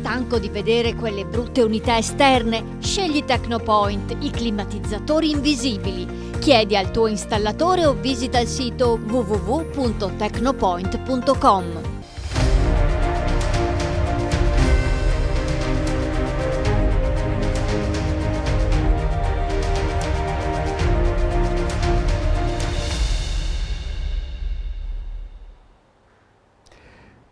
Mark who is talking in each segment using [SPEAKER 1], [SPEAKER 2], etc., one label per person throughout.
[SPEAKER 1] Stanco di vedere quelle brutte unità esterne? Scegli Tecnopoint, i climatizzatori invisibili. Chiedi al tuo installatore o visita il sito www.tecnopoint.com.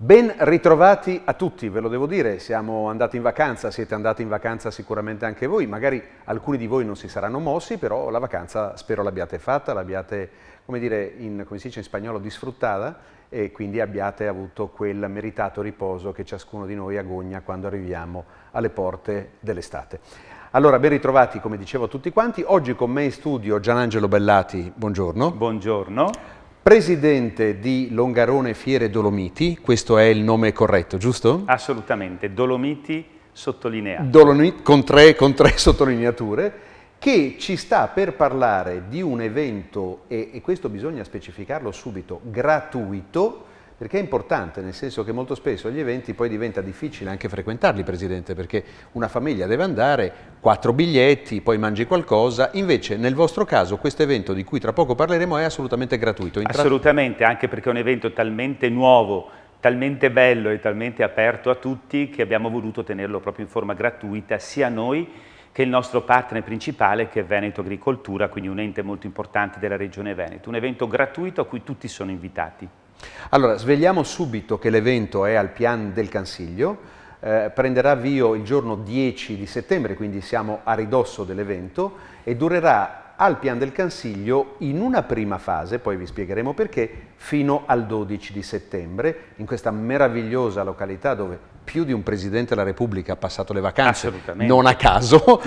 [SPEAKER 2] Ben ritrovati a tutti, ve lo devo dire, siamo andati in vacanza, siete andati in vacanza sicuramente anche voi, magari alcuni di voi non si saranno mossi, però la vacanza spero l'abbiate fatta, l'abbiate, come dire, come si dice in spagnolo, disfruttata, e quindi abbiate avuto quel meritato riposo che ciascuno di noi agogna quando arriviamo alle porte dell'estate. Allora, ben ritrovati, come dicevo, a tutti quanti. Oggi con me in studio Gianangelo Bellati, buongiorno.
[SPEAKER 3] Buongiorno.
[SPEAKER 2] Presidente di Longarone Fiere Dolomiti, questo è il nome corretto, giusto?
[SPEAKER 3] Assolutamente, Dolomiti sottolineato.
[SPEAKER 2] Dolomiti con tre sottolineature, che ci sta per parlare di un evento, e questo bisogna specificarlo subito, gratuito, perché è importante, nel senso che molto spesso gli eventi poi diventa difficile anche frequentarli, Presidente, perché una famiglia deve andare, 4 biglietti, poi mangi qualcosa, invece nel vostro caso questo evento di cui tra poco parleremo è assolutamente gratuito.
[SPEAKER 3] Assolutamente, anche perché è un evento talmente nuovo, talmente bello e talmente aperto a tutti che abbiamo voluto tenerlo proprio in forma gratuita, sia noi che il nostro partner principale, che è Veneto Agricoltura, quindi un ente molto importante della Regione Veneto. Un evento gratuito a cui tutti sono invitati.
[SPEAKER 2] Allora, svegliamo subito che l'evento è al Pian del Cansiglio, prenderà avvio il giorno 10 di settembre, quindi siamo a ridosso dell'evento, e durerà al Pian del Cansiglio in una prima fase, poi vi spiegheremo perché, fino al 12 di settembre, in questa meravigliosa località dove più di un Presidente della Repubblica ha passato le vacanze, non a caso,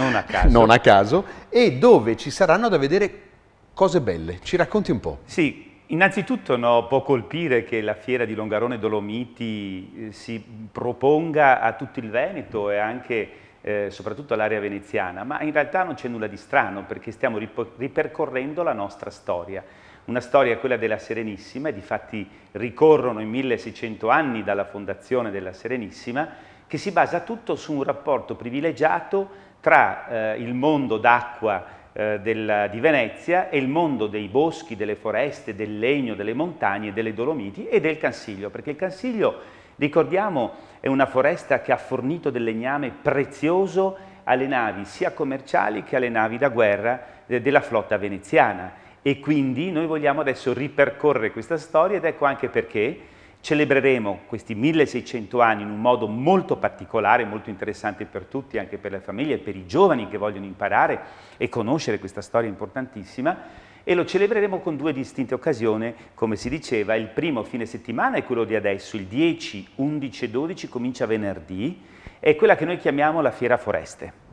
[SPEAKER 2] non a caso, e dove ci saranno da vedere cose belle. Ci racconti un po'?
[SPEAKER 3] Sì. Innanzitutto può colpire che la fiera di Longarone Dolomiti si proponga a tutto il Veneto e anche soprattutto all'area veneziana, ma in realtà non c'è nulla di strano perché stiamo ripercorrendo la nostra storia. Una storia, quella della Serenissima, e difatti ricorrono i 1600 anni dalla fondazione della Serenissima, che si basa tutto su un rapporto privilegiato tra il mondo d'acqua di Venezia e il mondo dei boschi, delle foreste, del legno, delle montagne, delle Dolomiti e del Cansiglio, perché il Cansiglio, ricordiamo, è una foresta che ha fornito del legname prezioso alle navi sia commerciali che alle navi da guerra della flotta veneziana, e quindi noi vogliamo adesso ripercorrere questa storia, ed ecco anche perché celebreremo questi 1600 anni in un modo molto particolare, molto interessante per tutti, anche per le famiglie e per i giovani che vogliono imparare e conoscere questa storia importantissima, e lo celebreremo con due distinte occasioni, come si diceva. Il primo fine settimana è quello di adesso, il 10, 11 e 12, comincia venerdì, è quella che noi chiamiamo la Fiera Foreste.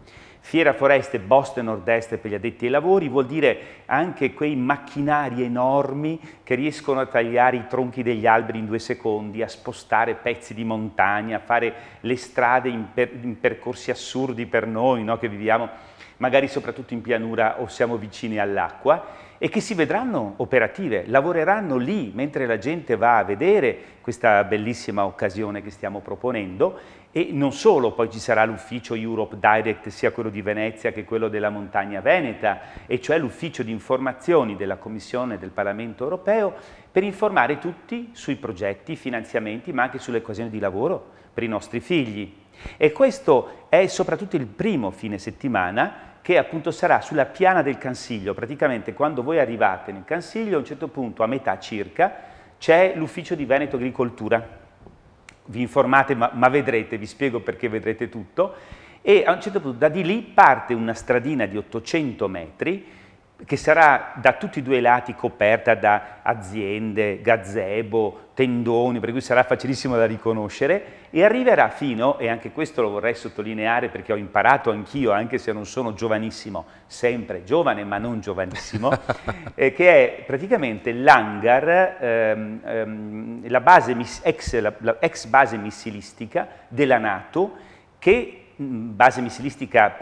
[SPEAKER 3] Fiera Foreste Boston e Nord-Est per gli addetti ai lavori vuol dire anche quei macchinari enormi che riescono a tagliare i tronchi degli alberi in 2 secondi, a spostare pezzi di montagna, a fare le strade in percorsi assurdi per noi, no? Che viviamo magari soprattutto in pianura o siamo vicini all'acqua, e che si vedranno operative, lavoreranno lì mentre la gente va a vedere questa bellissima occasione che stiamo proponendo. E non solo, poi ci sarà l'ufficio Europe Direct, sia quello di Venezia che quello della Montagna Veneta, e cioè l'ufficio di informazioni della Commissione del Parlamento Europeo, per informare tutti sui progetti, finanziamenti, ma anche sulle occasioni di lavoro per i nostri figli. E questo è soprattutto il primo fine settimana, che appunto sarà sulla piana del Cansiglio. Praticamente quando voi arrivate nel Cansiglio, a un certo punto, a metà circa, c'è l'ufficio di Veneto Agricoltura. Vi informate, ma vedrete, vi spiego perché vedrete tutto, e a un certo punto da di lì parte una stradina di 800 metri che sarà da tutti e due i lati coperta da aziende, gazebo, tendoni, per cui sarà facilissimo da riconoscere, e arriverà fino, e anche questo lo vorrei sottolineare perché ho imparato anch'io, anche se non sono giovanissimo, sempre giovane ma non giovanissimo, che è praticamente l'hangar, la ex base missilistica della NATO, che base missilistica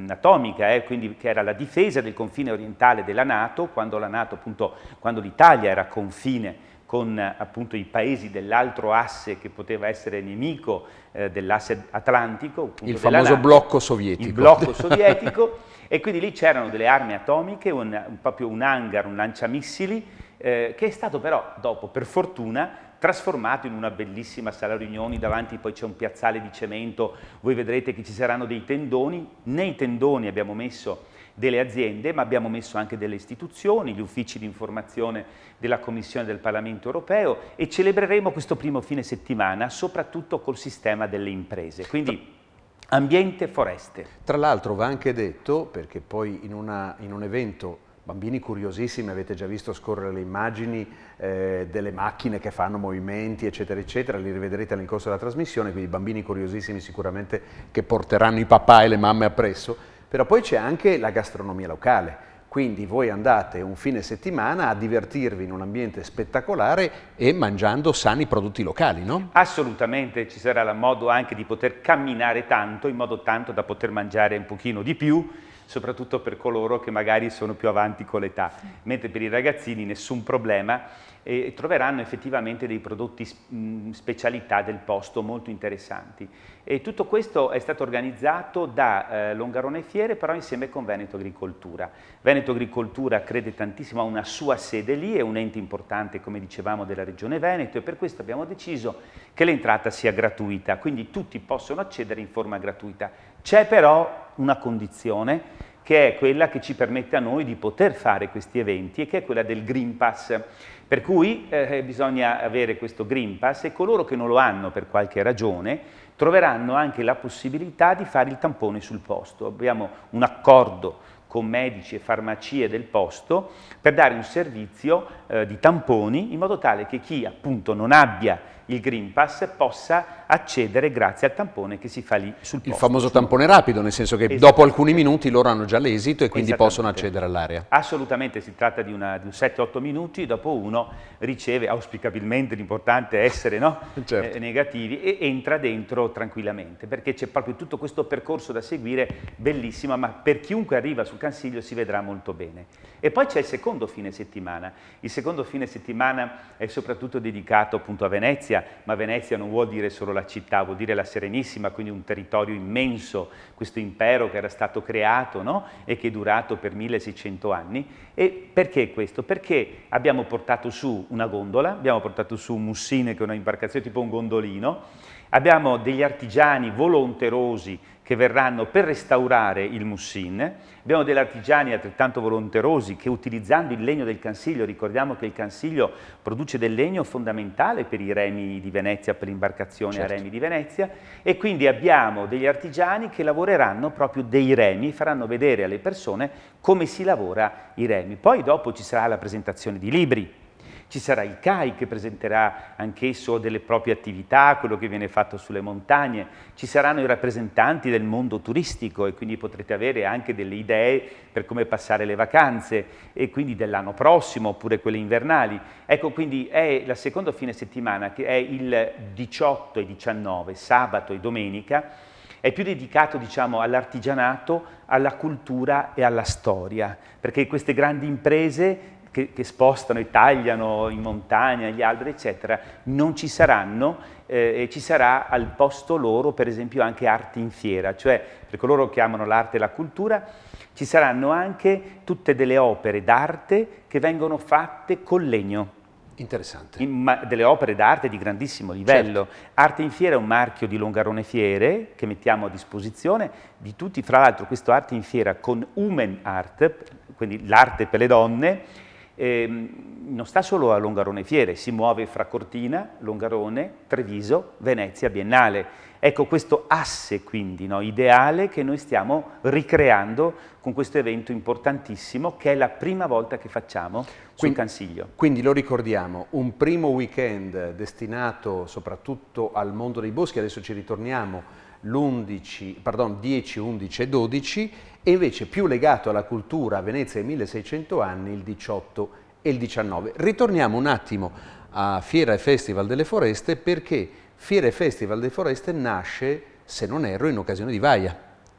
[SPEAKER 3] atomica, quindi che era la difesa del confine orientale della NATO, quando la NATO, appunto, quando l'Italia era confine con appunto i paesi dell'altro asse che poteva essere nemico dell'asse atlantico.
[SPEAKER 2] Il famoso blocco sovietico.
[SPEAKER 3] Il blocco sovietico, e quindi lì c'erano delle armi atomiche, proprio un hangar, un lanciamissili, che è stato però dopo, per fortuna, trasformato in una bellissima sala riunioni. Davanti poi c'è un piazzale di cemento, voi vedrete che ci saranno dei tendoni. Nei tendoni abbiamo messo delle aziende, ma abbiamo messo anche delle istituzioni, gli uffici di informazione della Commissione del Parlamento Europeo, e celebreremo questo primo fine settimana soprattutto col sistema delle imprese, quindi ambiente, foreste.
[SPEAKER 2] Tra l'altro va anche detto, perché poi in un evento, bambini curiosissimi, avete già visto scorrere le immagini delle macchine che fanno movimenti, eccetera, eccetera, li rivedrete nel corso della trasmissione, quindi bambini curiosissimi sicuramente che porteranno i papà e le mamme appresso. Però poi c'è anche la gastronomia locale, quindi voi andate un fine settimana a divertirvi in un ambiente spettacolare e mangiando sani prodotti locali, no?
[SPEAKER 3] Assolutamente, ci sarà modo anche di poter camminare tanto, in modo tanto da poter mangiare un pochino di più, soprattutto per coloro che magari sono più avanti con l'età, mentre per i ragazzini nessun problema, e troveranno effettivamente dei prodotti specialità del posto molto interessanti. E tutto questo è stato organizzato da Longarone Fiere, però insieme con Veneto Agricoltura. Veneto Agricoltura crede tantissimo, ha una sua sede lì, è un ente importante, come dicevamo, della Regione Veneto, e per questo abbiamo deciso che l'entrata sia gratuita, quindi tutti possono accedere in forma gratuita. C'è però una condizione, che è quella che ci permette a noi di poter fare questi eventi, e che è quella del Green Pass. Per cui bisogna avere questo Green Pass, e coloro che non lo hanno per qualche ragione troveranno anche la possibilità di fare il tampone sul posto. Abbiamo un accordo con medici e farmacie del posto per dare un servizio di tamponi, in modo tale che chi appunto non abbia il Green Pass possa accedere grazie al tampone che si fa lì sul posto.
[SPEAKER 2] Il famoso tampone rapido, nel senso che dopo alcuni minuti loro hanno già l'esito e quindi possono accedere all'area.
[SPEAKER 3] Assolutamente, si tratta di un 7-8 minuti, dopo uno riceve, auspicabilmente l'importante è essere
[SPEAKER 2] certo,
[SPEAKER 3] negativi, e entra dentro tranquillamente, perché c'è proprio tutto questo percorso da seguire, bellissimo, ma per chiunque arriva sul Cansiglio si vedrà molto bene. E poi c'è il secondo fine settimana. Il secondo fine settimana è soprattutto dedicato appunto a Venezia, ma Venezia non vuol dire solo la città, vuol dire la Serenissima, quindi un territorio immenso, questo impero che era stato creato, no? E che è durato per 1600 anni. E perché questo? Perché abbiamo portato su una gondola, abbiamo portato su un mussine, che è un'imbarcazione tipo un gondolino, abbiamo degli artigiani volonterosi che verranno per restaurare il Mussine, abbiamo degli artigiani altrettanto volonterosi che, utilizzando il legno del Cansiglio, ricordiamo che il Cansiglio produce del legno fondamentale per i remi di Venezia, per l'imbarcazione a remi di Venezia, e quindi abbiamo degli artigiani che lavoreranno proprio dei remi, faranno vedere alle persone come si lavora i remi. Poi dopo ci sarà la presentazione di libri. Ci sarà il CAI che presenterà anch'esso delle proprie attività, quello che viene fatto sulle montagne, ci saranno i rappresentanti del mondo turistico, e quindi potrete avere anche delle idee per come passare le vacanze, e quindi dell'anno prossimo oppure quelle invernali. Ecco, quindi è la seconda fine settimana, che è il 18 e 19, sabato e domenica, è più dedicato, diciamo, all'artigianato, alla cultura e alla storia, perché queste grandi imprese che spostano e tagliano in montagna gli alberi, eccetera, non ci saranno, e ci sarà al posto loro, per esempio, anche arte in fiera, cioè per coloro che amano l'arte e la cultura, ci saranno anche tutte delle opere d'arte che vengono fatte con legno.
[SPEAKER 2] Interessante.
[SPEAKER 3] Delle opere d'arte di grandissimo livello.
[SPEAKER 2] Certo.
[SPEAKER 3] Arte in Fiera è un marchio di Longarone Fiere che mettiamo a disposizione di tutti. Fra l'altro questo Arte in Fiera con Women Art, quindi l'arte per le donne, non sta solo a Longarone Fiere, si muove fra Cortina, Longarone, Treviso, Venezia Biennale. Ecco questo asse quindi ideale che noi stiamo ricreando con questo evento importantissimo, che è la prima volta che facciamo sul Cansiglio.
[SPEAKER 2] Quindi lo ricordiamo, un primo weekend destinato soprattutto al mondo dei boschi, adesso ci ritorniamo, 10, 11 e 12, e invece più legato alla cultura, Venezia ai 1600 anni, il 18 e il 19. Ritorniamo un attimo a Fiera e Festival delle Foreste, perché Fiera e Festival delle Foreste nasce, se non erro, in occasione di Vaia.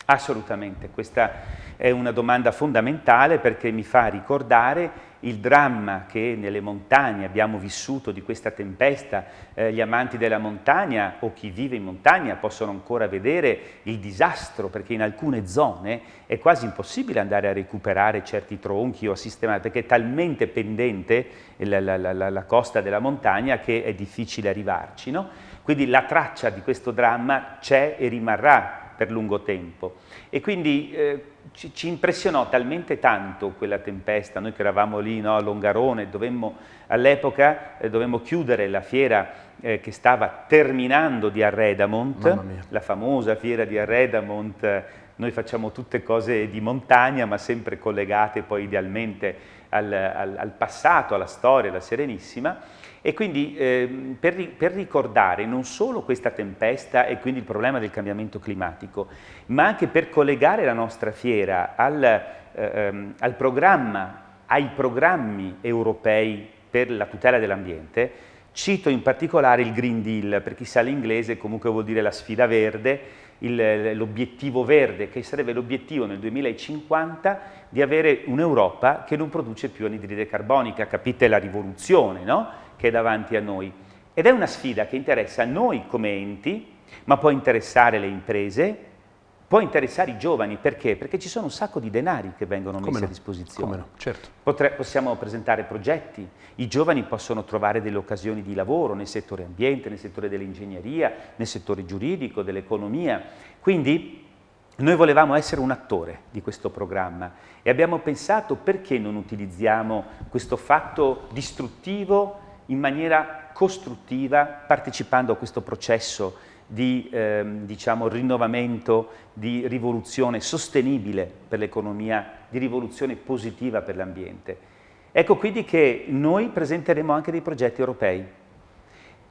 [SPEAKER 3] Assolutamente, questa è una domanda fondamentale perché mi fa ricordare il dramma che nelle montagne abbiamo vissuto di questa tempesta. Gli amanti della montagna o chi vive in montagna possono ancora vedere il disastro, perché in alcune zone è quasi impossibile andare a recuperare certi tronchi o a sistemare, perché è talmente pendente la costa della montagna che è difficile arrivarci, no? Quindi la traccia di questo dramma c'è e rimarrà per lungo tempo. E quindi ci impressionò talmente tanto quella tempesta, noi che eravamo lì, no, a Longarone, all'epoca dovemmo chiudere la fiera che stava terminando di Arredamont, la famosa fiera di Arredamont. Noi facciamo tutte cose di montagna, ma sempre collegate poi idealmente al passato, alla storia, alla Serenissima. E quindi per ricordare non solo questa tempesta e quindi il problema del cambiamento climatico, ma anche per collegare la nostra fiera ai programmi europei per la tutela dell'ambiente, cito in particolare il Green Deal. Per chi sa l'inglese comunque vuol dire la sfida verde, l'obiettivo verde, che sarebbe l'obiettivo nel 2050 di avere un'Europa che non produce più anidride carbonica. Capite la rivoluzione, no? Che è davanti a noi. Ed è una sfida che interessa noi come enti, ma può interessare le imprese, può interessare i giovani. Perché? Perché ci sono un sacco di denari che vengono messi a disposizione.
[SPEAKER 2] Come no, certo.
[SPEAKER 3] Possiamo presentare progetti, i giovani possono trovare delle occasioni di lavoro nel settore ambiente, nel settore dell'ingegneria, nel settore giuridico, dell'economia. Quindi noi volevamo essere un attore di questo programma e abbiamo pensato perché non utilizziamo questo fatto distruttivo in maniera costruttiva, partecipando a questo processo di diciamo, rinnovamento, di rivoluzione sostenibile per l'economia, di rivoluzione positiva per l'ambiente. Ecco quindi che noi presenteremo anche dei progetti europei.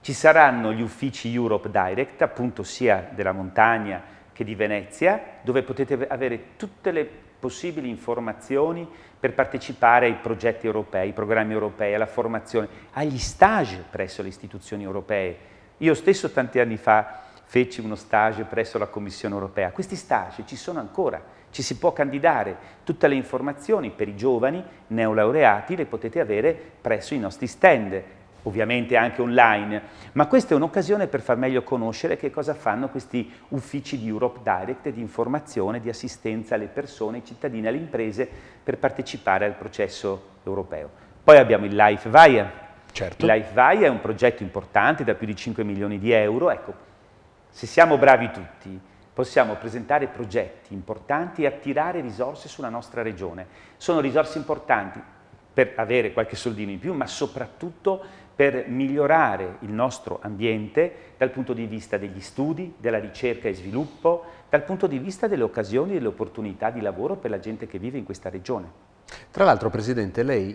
[SPEAKER 3] Ci saranno gli uffici Europe Direct, appunto sia della montagna che di Venezia, dove potete avere tutte le possibili informazioni per partecipare ai progetti europei, ai programmi europei, alla formazione, agli stage presso le istituzioni europee. Io stesso tanti anni fa feci uno stage presso la Commissione europea. Questi stage ci sono ancora, ci si può candidare. Tutte le informazioni per i giovani neolaureati le potete avere presso i nostri stand, ovviamente anche online, ma questa è un'occasione per far meglio conoscere che cosa fanno questi uffici di Europe Direct di informazione, di assistenza alle persone, ai cittadini, alle imprese per partecipare al processo europeo. Poi abbiamo il Life Via.
[SPEAKER 2] Certo.
[SPEAKER 3] Il Life Via è un progetto importante da più di 5 milioni di euro. Ecco, se siamo bravi tutti, possiamo presentare progetti importanti e attirare risorse sulla nostra regione. Sono risorse importanti per avere qualche soldino in più, ma soprattutto per migliorare il nostro ambiente dal punto di vista degli studi, della ricerca e sviluppo, dal punto di vista delle occasioni e delle opportunità di lavoro per la gente che vive in questa regione.
[SPEAKER 2] Tra l'altro, Presidente, lei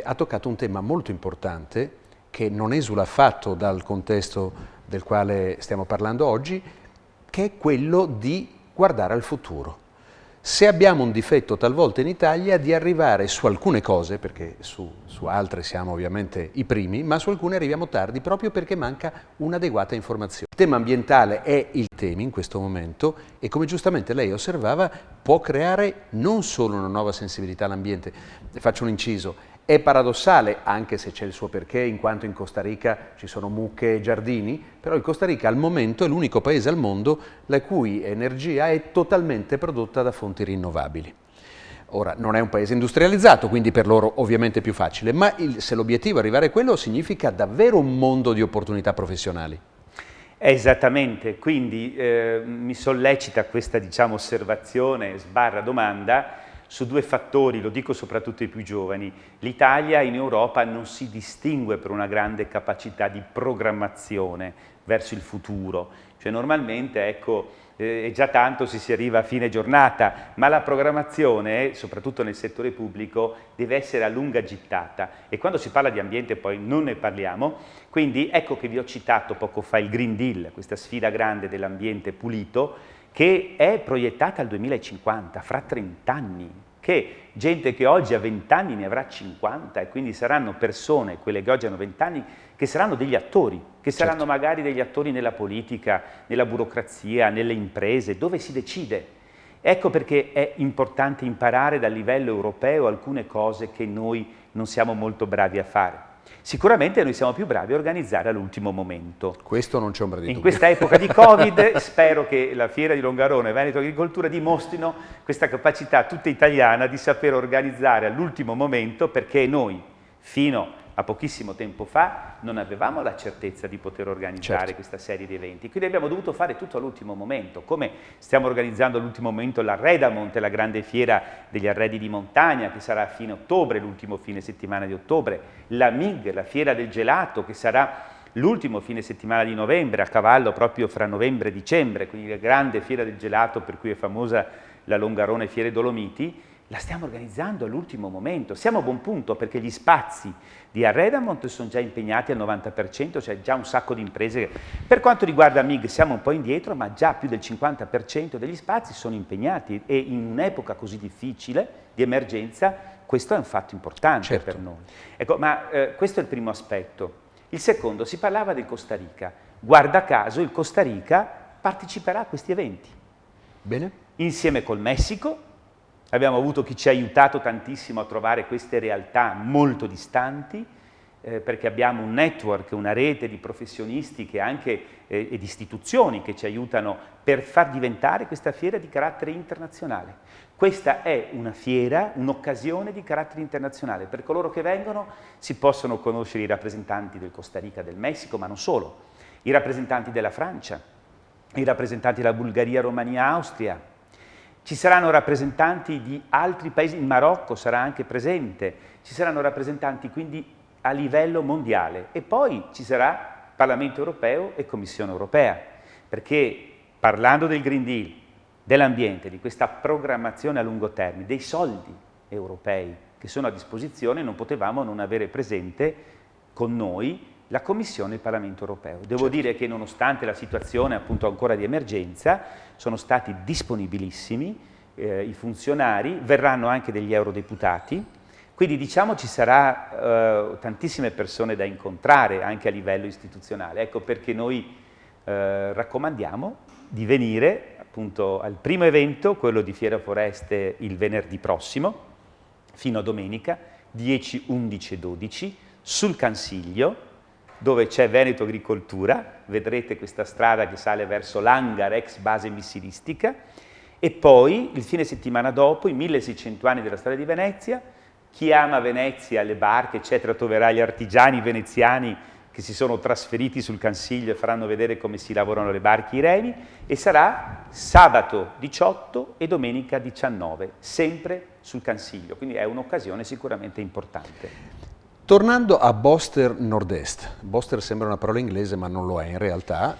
[SPEAKER 2] ha toccato un tema molto importante che non esula affatto dal contesto del quale stiamo parlando oggi, che è quello di guardare al futuro. Se abbiamo un difetto talvolta in Italia di arrivare su alcune cose, perché su altre siamo ovviamente i primi, ma su alcune arriviamo tardi proprio perché manca un'adeguata informazione. Il tema ambientale è il tema in questo momento e, come giustamente lei osservava, può creare non solo una nuova sensibilità all'ambiente. Faccio un inciso. È paradossale, anche se c'è il suo perché, in quanto in Costa Rica ci sono mucche e giardini, però il Costa Rica al momento è l'unico paese al mondo la cui energia è totalmente prodotta da fonti rinnovabili. Ora, non è un paese industrializzato, quindi per loro ovviamente è più facile, ma se l'obiettivo è arrivare a quello significa davvero un mondo di opportunità professionali.
[SPEAKER 3] Esattamente, quindi mi sollecita questa, diciamo, osservazione / domanda su due fattori, lo dico soprattutto ai più giovani. L'Italia in Europa non si distingue per una grande capacità di programmazione verso il futuro, cioè normalmente, ecco, è già tanto se si arriva a fine giornata, ma la programmazione, soprattutto nel settore pubblico, deve essere a lunga gittata e quando si parla di ambiente poi non ne parliamo, quindi ecco che vi ho citato poco fa il Green Deal, questa sfida grande dell'ambiente pulito, che è proiettata al 2050, fra 30 anni, che gente che oggi ha 20 anni ne avrà 50 e quindi saranno persone, quelle che oggi hanno 20 anni, che saranno degli attori, che saranno magari degli attori nella politica, nella burocrazia, nelle imprese, dove si decide. Ecco perché è importante imparare dal livello europeo alcune cose che noi non siamo molto bravi a fare. Sicuramente noi siamo più bravi a organizzare all'ultimo momento.
[SPEAKER 2] Questo non c'è ombra di dubbio.
[SPEAKER 3] In questa epoca di Covid spero che la Fiera di Longarone e Veneto Agricoltura dimostrino questa capacità tutta italiana di saper organizzare all'ultimo momento, perché noi fino a pochissimo tempo fa non avevamo la certezza di poter organizzare questa serie di eventi, quindi abbiamo dovuto fare tutto all'ultimo momento, come stiamo organizzando all'ultimo momento l'Arredamont, la grande fiera degli arredi di montagna che sarà a fine ottobre, l'ultimo fine settimana di ottobre, la MIG, la fiera del gelato, che sarà l'ultimo fine settimana di novembre, a cavallo proprio fra novembre e dicembre, quindi la grande fiera del gelato per cui è famosa la Longarone Fiere Dolomiti. La stiamo organizzando all'ultimo momento. Siamo a buon punto perché gli spazi di Arredamont sono già impegnati al 90%, c'è già un sacco di imprese. Per quanto riguarda MIG siamo un po' indietro, ma già più del 50% degli spazi sono impegnati e in un'epoca così difficile di emergenza questo è un fatto importante per noi. Ecco, ma questo è il primo aspetto. Il secondo, si parlava del Costa Rica. Guarda caso il Costa Rica parteciperà a questi eventi.
[SPEAKER 2] Bene.
[SPEAKER 3] Insieme col Messico. Abbiamo avuto chi ci ha aiutato tantissimo a trovare queste realtà molto distanti, perché abbiamo un network, una rete di professionisti che anche, e di istituzioni che ci aiutano per far diventare questa fiera di carattere internazionale. Questa è una fiera, un'occasione di carattere internazionale. Per coloro che vengono si possono conoscere i rappresentanti del Costa Rica, del Messico, ma non solo, i rappresentanti della Francia, i rappresentanti della Bulgaria, Romania, Austria. Ci saranno rappresentanti di altri paesi, il Marocco sarà anche presente, ci saranno rappresentanti quindi a livello mondiale e poi ci sarà Parlamento europeo e Commissione europea, perché parlando del Green Deal, dell'ambiente, di questa programmazione a lungo termine, dei soldi europei che sono a disposizione, non potevamo non avere presente con noi la Commissione e il Parlamento europeo. Devo dire che nonostante la situazione appunto ancora di emergenza, sono stati disponibilissimi i funzionari, verranno anche degli eurodeputati, quindi diciamo ci sarà tantissime persone da incontrare anche a livello istituzionale. Ecco perché noi raccomandiamo di venire appunto al primo evento, quello di Fiera Foreste, il venerdì prossimo, fino a domenica, 10, 11 e 12, sul Cansiglio, dove c'è Veneto Agricoltura, vedrete questa strada che sale verso l'hangar ex base missilistica, e poi il fine settimana dopo, i 1600 anni della storia di Venezia, chi ama Venezia, le barche, eccetera, troverà gli artigiani veneziani che si sono trasferiti sul Cansiglio e faranno vedere come si lavorano le barche, i remi, e sarà sabato 18 e domenica 19, sempre sul Cansiglio, quindi è un'occasione sicuramente importante.
[SPEAKER 2] Tornando a Boster Nord-Est, Boster sembra una parola inglese ma non lo è in realtà,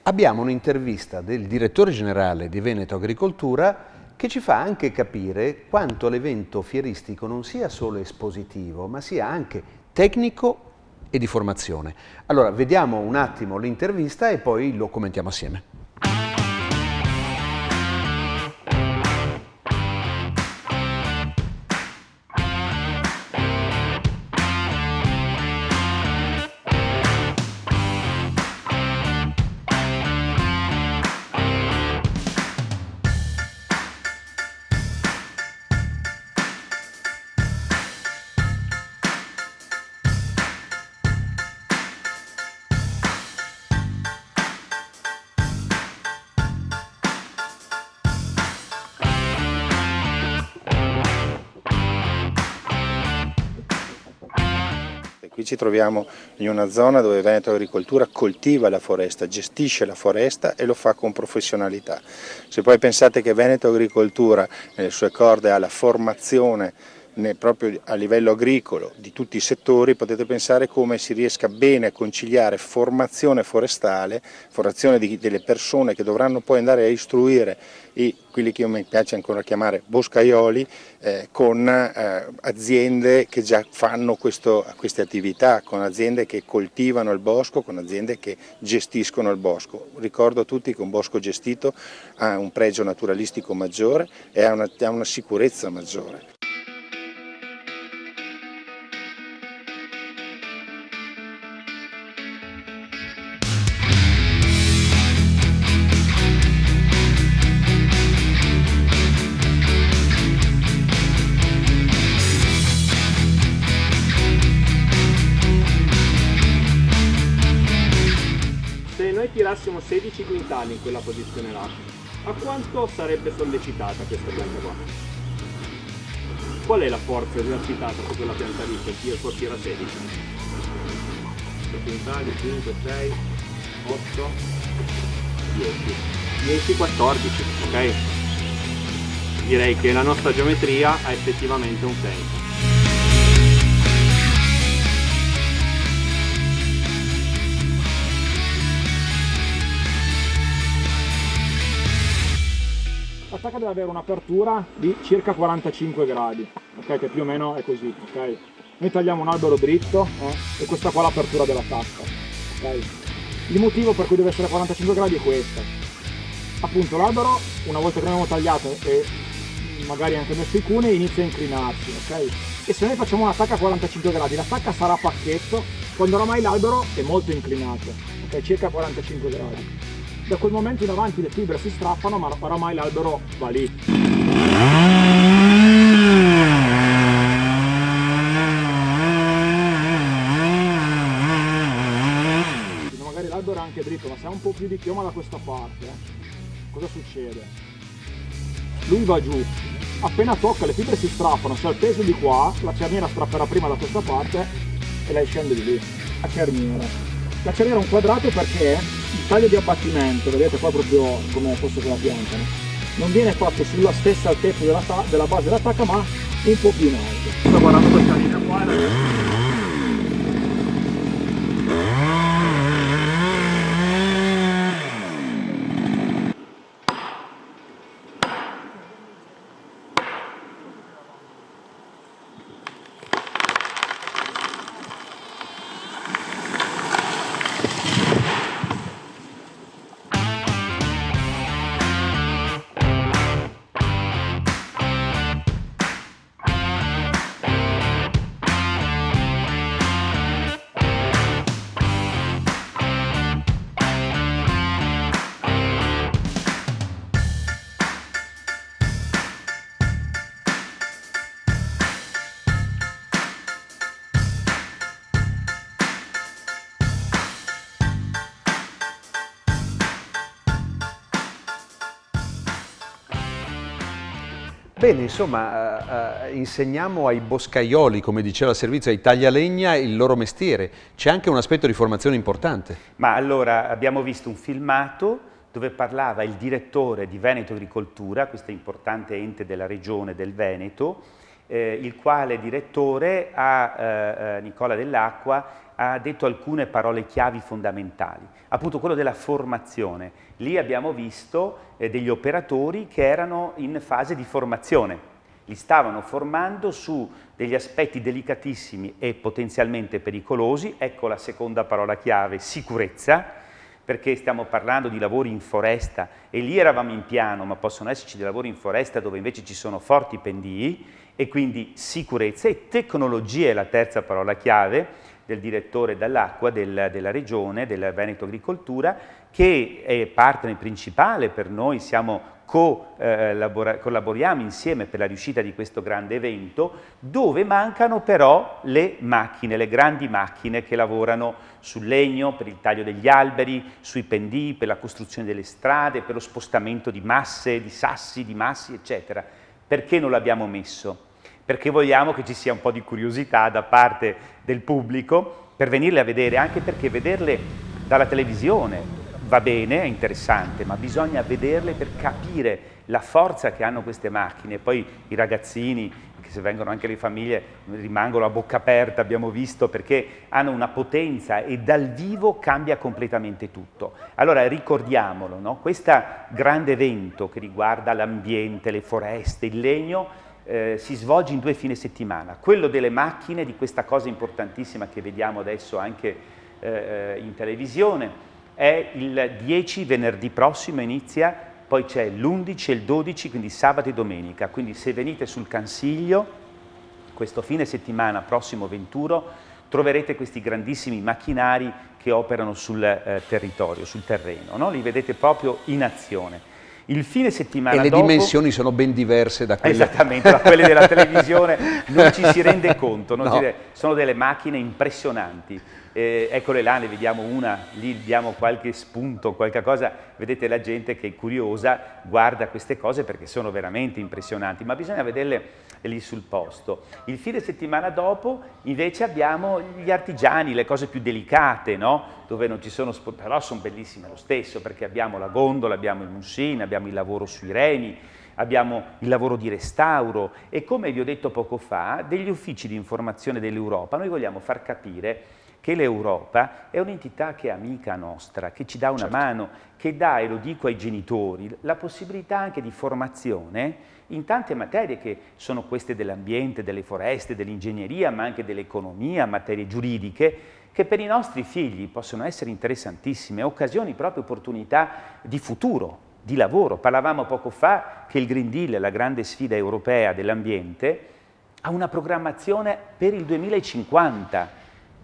[SPEAKER 2] abbiamo un'intervista del direttore generale di Veneto Agricoltura che ci fa anche capire quanto l'evento fieristico non sia solo espositivo ma sia anche tecnico e di formazione. Allora vediamo un attimo l'intervista e poi lo commentiamo assieme.
[SPEAKER 4] Qui ci troviamo in una zona dove Veneto Agricoltura coltiva la foresta, gestisce la foresta e lo fa con professionalità. Se poi pensate che Veneto Agricoltura nelle sue corde ha la formazione proprio a livello agricolo di tutti i settori, potete pensare come si riesca bene a conciliare formazione forestale, formazione delle persone che dovranno poi andare a istruire quelli che mi piace ancora chiamare boscaioli, con aziende che già fanno queste attività, con aziende che coltivano il bosco, con aziende che gestiscono il bosco. Ricordo a tutti che un bosco gestito ha un pregio naturalistico maggiore e ha una sicurezza maggiore.
[SPEAKER 5] 16 quintali in quella posizione là. A quanto sarebbe sollecitata questa pianta qua? Qual è la forza esercitata su quella pianta lì per tira 16? 6 quintali, 5, 6, 8, 10. 10, 14, ok? Direi che la nostra geometria ha effettivamente un senso. L'attacca deve avere un'apertura di circa 45 gradi, ok? Che più o meno è così, ok? Noi tagliamo un albero dritto e questa qua è l'apertura dell'attacca, ok? Il motivo per cui deve essere 45 gradi è questo. Appunto l'albero, una volta che l'abbiamo tagliato e magari anche messo i cunei, inizia a inclinarsi, ok? E se noi facciamo un'attacca a 45 gradi, l'attacca sarà a pacchetto quando oramai l'albero è molto inclinato, ok? Circa 45 gradi. Da quel momento in avanti le fibre si strappano, ma oramai l'albero va lì. Magari l'albero è anche dritto, ma se ha un po' più di chioma da questa parte, cosa succede? Lui va giù, appena tocca le fibre si strappano, se ha il peso di qua, la cerniera strapperà prima da questa parte e lei scende di lì, la cerniera. La cerniera è un quadrato perché il taglio di abbattimento, vedete qua proprio come è posto con la pianta, non viene fatto sulla stessa altezza della base dell'attacca, ma un po' più in alto. Sto guardando questa linea qua.
[SPEAKER 2] Bene, insomma, insegniamo ai boscaioli, come diceva il servizio, ai taglialegna il loro mestiere. C'è anche un aspetto di formazione importante.
[SPEAKER 3] Ma allora abbiamo visto un filmato dove parlava il direttore di Veneto Agricoltura, questo importante ente della regione del Veneto, il quale direttore Nicola Dell'Acqua ha detto alcune parole chiavi fondamentali, appunto quello della formazione. Lì abbiamo visto degli operatori che erano in fase di formazione, li stavano formando su degli aspetti delicatissimi e potenzialmente pericolosi. Ecco la seconda parola chiave, sicurezza, perché stiamo parlando di lavori in foresta e lì eravamo in piano, ma possono esserci dei lavori in foresta dove invece ci sono forti pendii, e quindi sicurezza. E tecnologia è la terza parola chiave del direttore Dell'Acqua della regione, del Veneto Agricoltura, che è partner principale per noi, collaboriamo insieme per la riuscita di questo grande evento, dove mancano però le macchine, le grandi macchine che lavorano sul legno, per il taglio degli alberi, sui pendii, per la costruzione delle strade, per lo spostamento di masse, di sassi, di massi, eccetera. Perché non l'abbiamo messo? Perché vogliamo che ci sia un po' di curiosità da parte del pubblico per venirle a vedere, anche perché vederle dalla televisione va bene, è interessante, ma bisogna vederle per capire la forza che hanno queste macchine. Poi i ragazzini, che se vengono anche le famiglie, rimangono a bocca aperta, abbiamo visto, perché hanno una potenza e dal vivo cambia completamente tutto. Allora ricordiamolo, no? Questo grande evento che riguarda l'ambiente, le foreste, il legno, si svolge in 2 fine settimana. Quello delle macchine, di questa cosa importantissima che vediamo adesso anche in televisione, è il 10, venerdì prossimo inizia, poi c'è l'11 e il 12, quindi sabato e domenica. Quindi se venite sul Cansiglio, questo fine settimana prossimo 21, troverete questi grandissimi macchinari che operano sul territorio, sul terreno, no? Li vedete proprio in azione. Il fine settimana
[SPEAKER 2] e le
[SPEAKER 3] dopo,
[SPEAKER 2] dimensioni sono ben diverse da quelle...
[SPEAKER 3] Esattamente, da quelle della televisione non ci si rende conto,
[SPEAKER 2] No.
[SPEAKER 3] sono delle macchine impressionanti. Eccole là, ne vediamo una, lì diamo qualche spunto, qualche cosa, vedete la gente che è curiosa, guarda queste cose perché sono veramente impressionanti, ma bisogna vederle lì sul posto. Il fine settimana dopo invece abbiamo gli artigiani, le cose più delicate, no? Dove non ci sono, però sono bellissime lo stesso, perché abbiamo la gondola, abbiamo il musin, abbiamo il lavoro sui remi, abbiamo il lavoro di restauro e, come vi ho detto poco fa, degli uffici di informazione dell'Europa. Noi vogliamo far capire che l'Europa è un'entità che è amica nostra, che ci dà una mano, che dà, e lo dico ai genitori, la possibilità anche di formazione in tante materie che sono queste dell'ambiente, delle foreste, dell'ingegneria, ma anche dell'economia, materie giuridiche, che per i nostri figli possono essere interessantissime, occasioni, proprio opportunità di futuro, di lavoro. Parlavamo poco fa che il Green Deal, la grande sfida europea dell'ambiente, ha una programmazione per il 2050.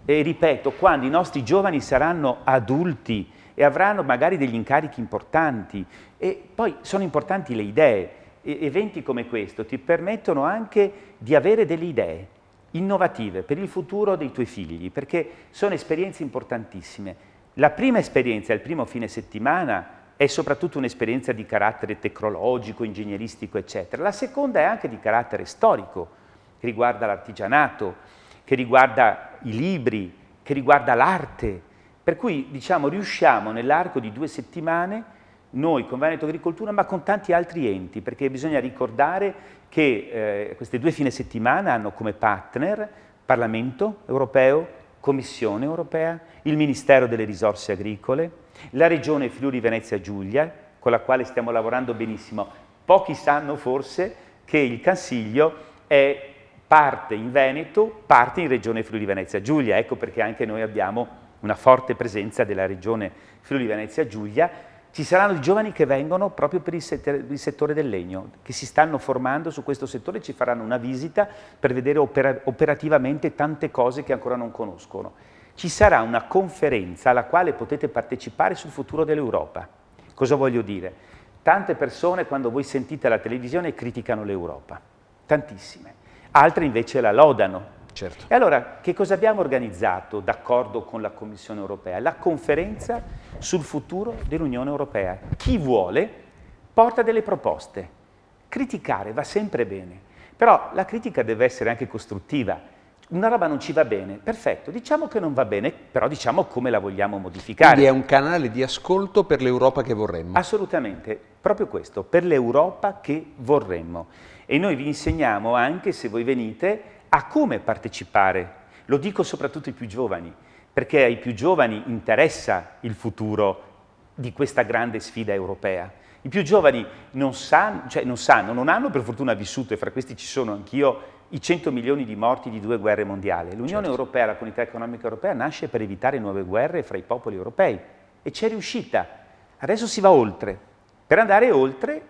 [SPEAKER 3] E ripeto, quando i nostri giovani saranno adulti e avranno magari degli incarichi importanti, e poi sono importanti le idee, eventi come questo ti permettono anche di avere delle idee innovative per il futuro dei tuoi figli, perché sono esperienze importantissime. La prima esperienza, il primo fine settimana, è soprattutto un'esperienza di carattere tecnologico, ingegneristico, eccetera. La seconda è anche di carattere storico, che riguarda l'artigianato, che riguarda i libri, che riguarda l'arte. Per cui, diciamo, riusciamo nell'arco di 2 settimane, noi con Veneto Agricoltura, ma con tanti altri enti, perché bisogna ricordare che queste 2 fine settimana hanno come partner Parlamento europeo, Commissione europea, il Ministero delle Risorse Agricole, la Regione Friuli Venezia Giulia, con la quale stiamo lavorando benissimo. Pochi sanno forse che il Consiglio è parte in Veneto, parte in Regione Friuli Venezia Giulia, ecco perché anche noi abbiamo una forte presenza della Regione Friuli Venezia Giulia. Ci saranno i giovani che vengono proprio per il settore del legno, che si stanno formando su questo settore, ci faranno una visita per vedere operativamente tante cose che ancora non conoscono. Ci sarà una conferenza alla quale potete partecipare sul futuro dell'Europa. Cosa voglio dire? Tante persone, quando voi sentite la televisione, criticano l'Europa, tantissime. Altre invece la lodano.
[SPEAKER 2] Certo.
[SPEAKER 3] E allora, che cosa abbiamo organizzato d'accordo con la Commissione europea? La conferenza sul futuro dell'Unione Europea. Chi vuole porta delle proposte. Criticare va sempre bene, però la critica deve essere anche costruttiva. Una roba non ci va bene, perfetto, diciamo che non va bene, però diciamo come la vogliamo modificare.
[SPEAKER 2] Quindi è un canale di ascolto per l'Europa che vorremmo.
[SPEAKER 3] Assolutamente, proprio questo, per l'Europa che vorremmo. E noi vi insegniamo anche, se voi venite, a come partecipare. Lo dico soprattutto ai più giovani, perché ai più giovani interessa il futuro di questa grande sfida europea. I più giovani non hanno per fortuna vissuto, e fra questi ci sono anch'io, i 100 milioni di morti di 2 guerre mondiali. L'Unione Europea, la Comunità Economica Europea, nasce per evitare nuove guerre fra i popoli europei e c'è riuscita. Adesso si va oltre. Per andare oltre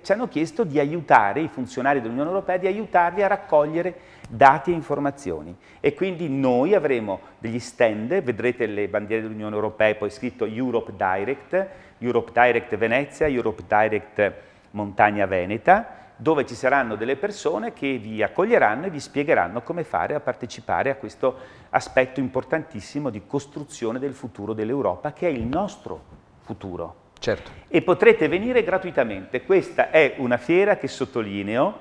[SPEAKER 3] ci hanno chiesto di aiutare i funzionari dell'Unione Europea, di aiutarli a raccogliere dati e informazioni. E quindi noi avremo degli stand, vedrete le bandiere dell'Unione Europea, poi scritto Europe Direct Venezia, Europe Direct Montagna Veneta, dove ci saranno delle persone che vi accoglieranno e vi spiegheranno come fare a partecipare a questo aspetto importantissimo di costruzione del futuro dell'Europa, che è il nostro futuro.
[SPEAKER 2] Certo.
[SPEAKER 3] E potrete venire gratuitamente. Questa è una fiera che sottolineo,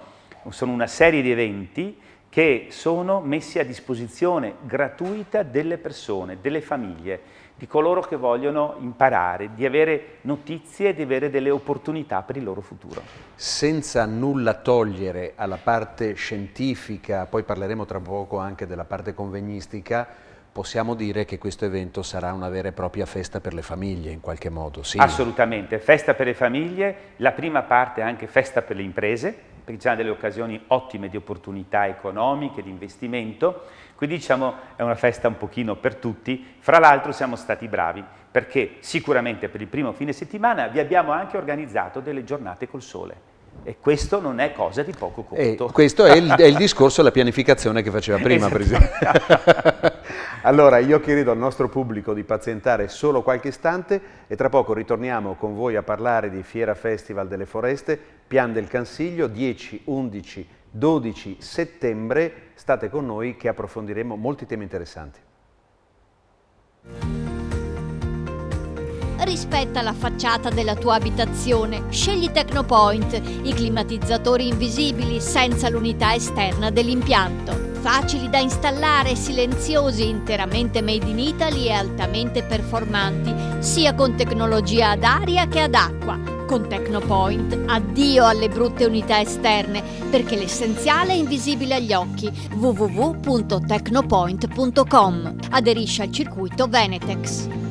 [SPEAKER 3] sono una serie di eventi che sono messi a disposizione gratuita delle persone, delle famiglie, di coloro che vogliono imparare, di avere notizie, di avere delle opportunità per il loro futuro.
[SPEAKER 2] Senza nulla togliere alla parte scientifica, poi parleremo tra poco anche della parte convegnistica, possiamo dire che questo evento sarà una vera e propria festa per le famiglie in qualche modo, sì?
[SPEAKER 3] Assolutamente, festa per le famiglie, la prima parte è anche festa per le imprese, perché ci sono delle occasioni ottime di opportunità economiche, di investimento, quindi diciamo è una festa un pochino per tutti. Fra l'altro siamo stati bravi, perché sicuramente per il primo fine settimana vi abbiamo anche organizzato delle giornate col sole. E questo non è cosa di poco conto.
[SPEAKER 2] Questo è il discorso della pianificazione che faceva prima, Presidente. Allora, io chiedo al nostro pubblico di pazientare solo qualche istante e tra poco ritorniamo con voi a parlare di Fiera Festival delle Foreste, Pian del Consiglio, 10, 11, 12 settembre. State con noi che approfondiremo molti temi interessanti.
[SPEAKER 1] Rispetta la facciata della tua abitazione. Scegli Tecnopoint, i climatizzatori invisibili senza l'unità esterna dell'impianto. Facili da installare, silenziosi, interamente made in Italy e altamente performanti, sia con tecnologia ad aria che ad acqua. Con Tecnopoint, addio alle brutte unità esterne, perché l'essenziale è invisibile agli occhi. www.tecnopoint.com. Aderisci al circuito Venetex.